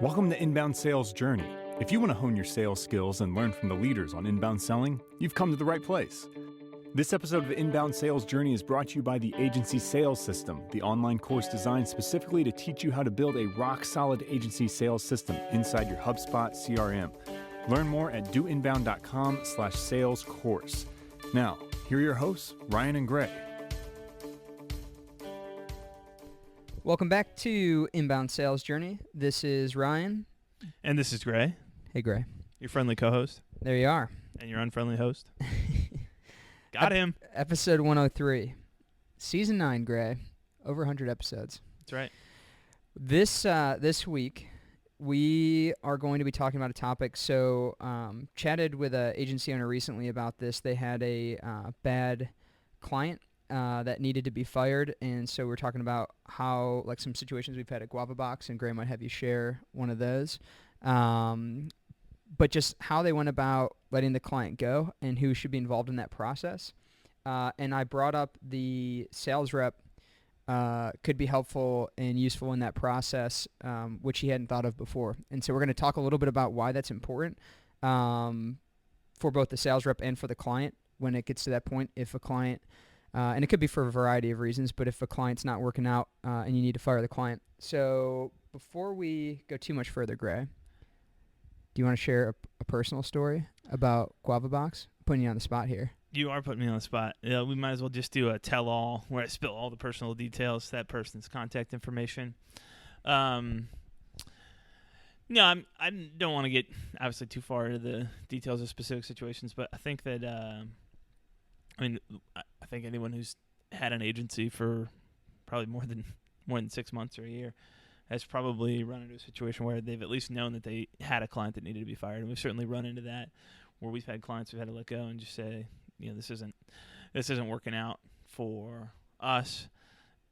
Welcome to Inbound Sales Journey. If you want to hone your sales skills and learn from the leaders on inbound selling, you've come to the right place. This episode of Inbound Sales Journey is brought to you by the Agency Sales System, the online course designed specifically to teach you how to build a rock-solid agency sales system inside your HubSpot CRM. Learn more at doinbound.com/sales course. Now, here are your hosts, Ryan and Gray. Welcome back to Inbound Sales Journey. This is Ryan. And this is Gray, Hey, Gray. your friendly co-host, There you are. and your unfriendly host. Got him. Episode 103. Season 9, Gray. Over 100 episodes. That's right. This week, we are going to be talking about a topic. So, chatted with an agency owner recently about this. They had a bad client that needed to be fired, and so we're talking about how, like, some situations we've had at Guava Box, and Gray might have you share one of those, but just how they went about letting the client go and who should be involved in that process. And I brought up the sales rep could be helpful and useful in that process, which he hadn't thought of before. And so we're going to talk a little bit about why that's important for both the sales rep and for the client when it gets to that point. If a client and it could be for a variety of reasons, but if a client's not working out and you need to fire the client. So before we go too much further, Gray, do you want to share a personal story about Guava Box? I'm putting you on the spot here. You are putting me on the spot. We might as well just do a tell-all where I spill all the personal details, that person's contact information. No, I don't want to get, obviously, too far into the details of specific situations, but I think that, I think anyone who's had an agency for probably more than 6 months or a year has probably run into a situation where they've at least known that they had a client that needed to be fired. And we've certainly run into that where we've had clients who've had to let go and just say, this isn't working out for us.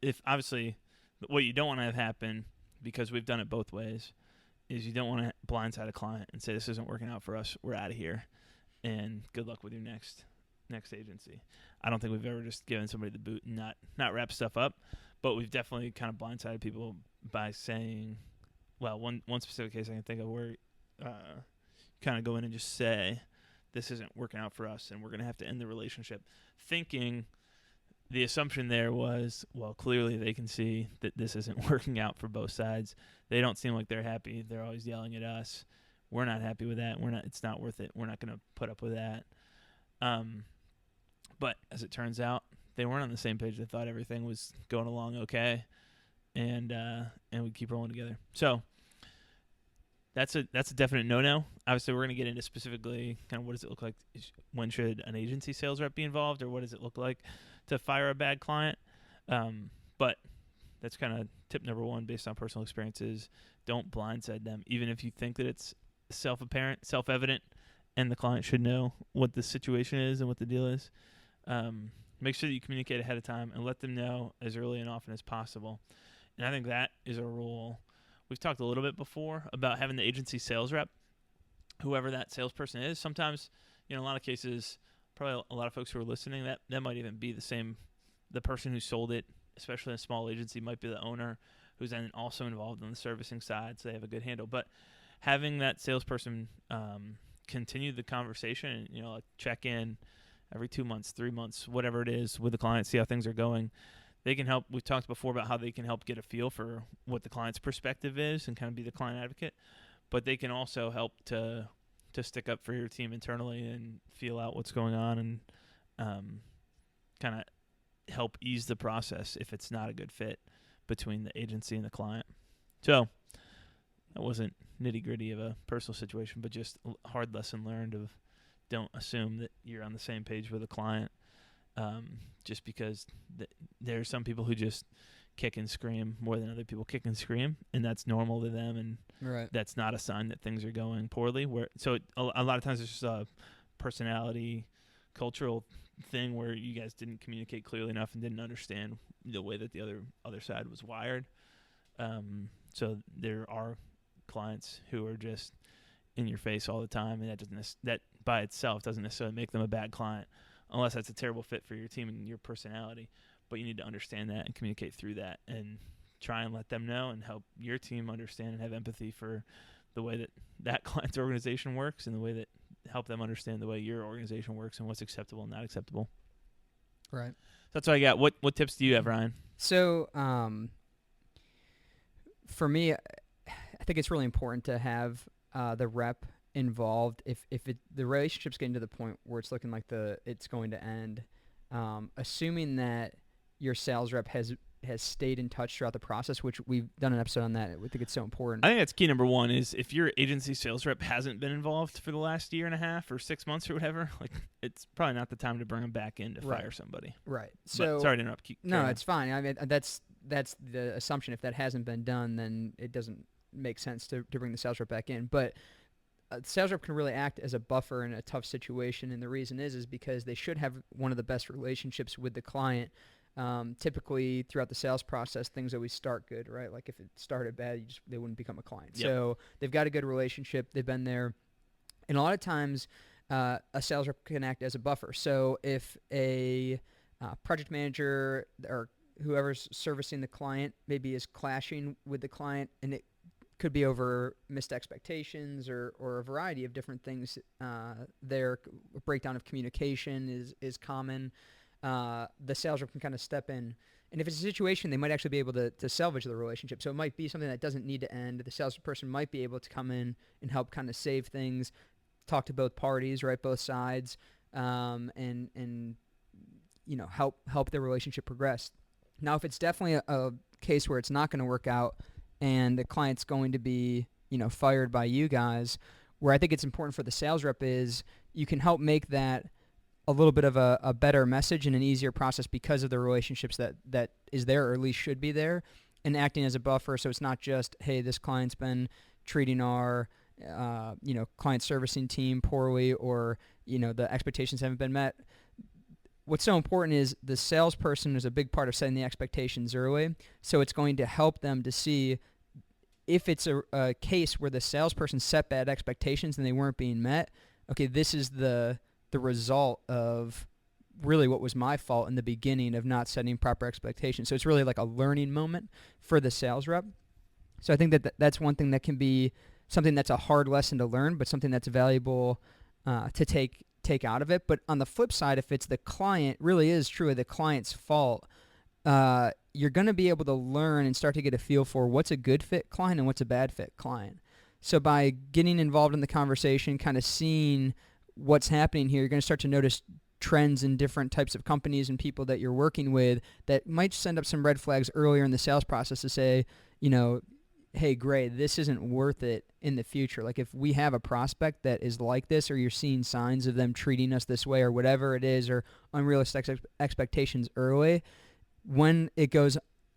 If obviously what you don't want to have happen, because we've done it both ways, is you don't want to blindside a client and say, this isn't working out for us, we're out of here, and good luck with your next agency. I don't think we've ever just given somebody the boot and not wrap stuff up, but we've definitely kind of blindsided people by saying, well, one specific case I can think of where kind of go in and just say, this isn't working out for us and we're going to have to end the relationship, thinking the assumption there was, well, clearly they can see that this isn't working out for both sides. They don't seem like they're happy. They're always yelling at us. We're not happy with that. It's not worth it. We're not going to put up with that. But as it turns out, they weren't on the same page. They thought everything was going along okay, and we keep rolling together. So that's a definite no-no. Obviously, we're going to get into specifically kind of what does it look like, when should an agency sales rep be involved, or what does it look like to fire a bad client. But that's kind of tip number one based on personal experiences. Don't blindside them, even if you think that it's self-apparent, self-evident, and the client should know what the situation is and what the deal is. Make sure that you communicate ahead of time and let them know as early and often as possible. And I think that is a rule. We've talked a little bit before about having the agency sales rep, whoever that salesperson is. Sometimes, in a lot of cases, probably a lot of folks who are listening, that might even be the person who sold it, especially in a small agency, might be the owner who's then also involved on the servicing side, so they have a good handle. But having that salesperson continue the conversation and, like, check in every 2 months, 3 months, whatever it is, with the client, see how things are going. They can help. We've talked before about how they can help get a feel for what the client's perspective is and kind of be the client advocate, but they can also help to stick up for your team internally and feel out what's going on and kind of help ease the process if it's not a good fit between the agency and the client. So that wasn't nitty-gritty of a personal situation, but just a hard lesson learned of don't assume that you're on the same page with a client just because there are some people who just kick and scream more than other people kick and scream, and that's normal to them, and Right. That's not a sign that things are going poorly. A lot of times it's just a personality, cultural thing where you guys didn't communicate clearly enough and didn't understand the way that the other side was wired. So there are clients who are just in your face all the time, and that by itself doesn't necessarily make them a bad client, unless that's a terrible fit for your team and your personality. But you need to understand that and communicate through that and try and let them know and help your team understand and have empathy for the way that client's organization works, and the way that help them understand the way your organization works and what's acceptable and not acceptable. Right. That's what I got. What tips do you have, Ryan? So for me, I think it's really important to have the rep involved. If the relationship's getting to the point where it's looking like it's going to end, assuming that your sales rep has stayed in touch throughout the process, which we've done an episode on that. I think it's so important. I think that's key number one, is if your agency sales rep hasn't been involved for the last year and a half or 6 months or whatever, like, it's probably not the time to bring them back in to fire somebody. Right. So sorry to interrupt. No, it's fine. I mean, that's the assumption. If that hasn't been done, then it doesn't make sense to bring the sales rep back in. But the sales rep can really act as a buffer in a tough situation, and the reason is because they should have one of the best relationships with the client. Typically throughout the sales process, things always start good, right? Like if it started bad, they wouldn't become a client. Yep. So they've got a good relationship. They've been there. And a lot of times a sales rep can act as a buffer. So if a project manager or whoever's servicing the client maybe is clashing with the client, and it could be over missed expectations or a variety of different things, their breakdown of communication is common. The sales rep can kind of step in. And if it's a situation, they might actually be able to salvage the relationship. So it might be something that doesn't need to end. The salesperson might be able to come in and help kind of save things, talk to both parties, right, both sides, and help the relationship progress. Now, if it's definitely a case where it's not going to work out and the client's going to be, fired by you guys, where I think it's important for the sales rep is you can help make that a little bit of a better message and an easier process because of the relationships that is there, or at least should be there, and acting as a buffer. So it's not just, hey, this client's been treating our client servicing team poorly, or the expectations haven't been met. What's so important is the salesperson is a big part of setting the expectations early. So it's going to help them to see if it's a case where the salesperson set bad expectations and they weren't being met. Okay, this is the result of really what was my fault in the beginning of not setting proper expectations. So it's really like a learning moment for the sales rep. So I think that's one thing that can be something that's a hard lesson to learn, but something that's valuable to take out of it. But on the flip side, if it's the client, really is truly the client's fault, you're going to be able to learn and start to get a feel for what's a good fit client and what's a bad fit client. So by getting involved in the conversation, kind of seeing what's happening here, you're going to start to notice trends in different types of companies and people that you're working with that might send up some red flags earlier in the sales process to say, hey, great, this isn't worth it in the future. Like if we have a prospect that is like this, or you're seeing signs of them treating us this way or whatever it is, or unrealistic expectations early, when it goes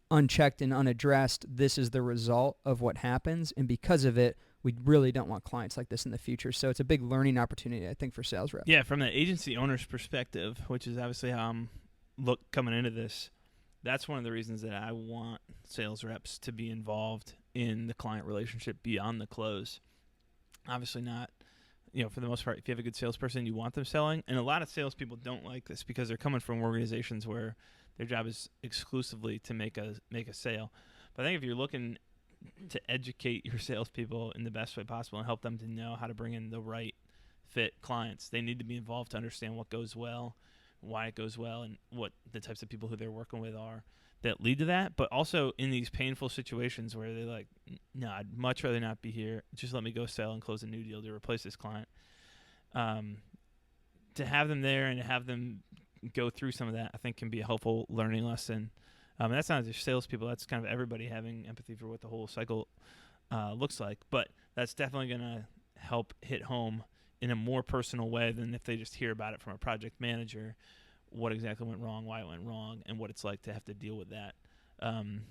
unchecked and unaddressed, this is the result of what happens. And because of it, we really don't want clients like this in the future. So it's a big learning opportunity, I think, for sales reps. Yeah, from the agency owner's perspective, which is obviously how I'm coming into this, that's one of the reasons that I want sales reps to be involved in the client relationship beyond the close. Obviously not, for the most part, if you have a good salesperson, you want them selling. And a lot of salespeople don't like this because they're coming from organizations where their job is exclusively to make a sale. But I think if you're looking to educate your salespeople in the best way possible and help them to know how to bring in the right fit clients, they need to be involved to understand what goes well, why it goes well, and what the types of people who they're working with are that lead to that. But also in these painful situations where they're like, no, I'd much rather not be here. Just let me go sell and close a new deal to replace this client. To have them there and to have them go through some of that, I think can be a helpful learning lesson. And that's not just salespeople. That's kind of everybody having empathy for what the whole cycle looks like. But that's definitely going to help hit home in a more personal way than if they just hear about it from a project manager, what exactly went wrong, why it went wrong, and what it's like to have to deal with that. And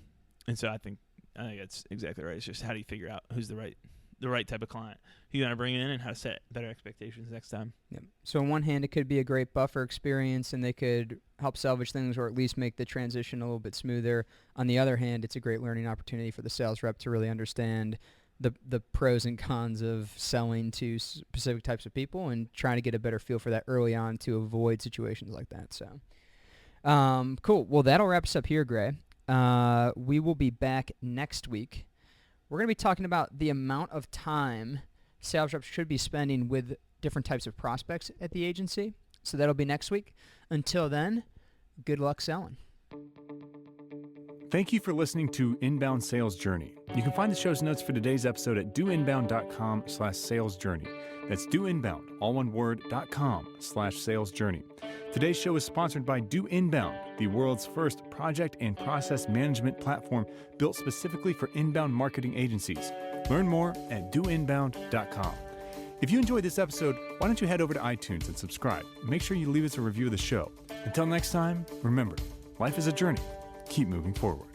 so I think that's exactly right. It's just how do you figure out who's the right type of client, who you want to bring in, and how to set better expectations next time. Yep. So on one hand, it could be a great buffer experience, and they could help salvage things or at least make the transition a little bit smoother. On the other hand, it's a great learning opportunity for the sales rep to really understand the pros and cons of selling to specific types of people and trying to get a better feel for that early on to avoid situations like that. So, cool. Well, that'll wrap us up here, Gray. We will be back next week. We're going to be talking about the amount of time sales reps should be spending with different types of prospects at the agency. So that'll be next week. Until then, good luck selling. Thank you for listening to Inbound Sales Journey. You can find the show's notes for today's episode at doinbound.com/salesjourney. That's doinbound, all one word, .com/salesjourney. Today's show is sponsored by Do Inbound, the world's first project and process management platform built specifically for inbound marketing agencies. Learn more at doinbound.com. If you enjoyed this episode, why don't you head over to iTunes and subscribe? Make sure you leave us a review of the show. Until next time, remember, life is a journey. Keep moving forward.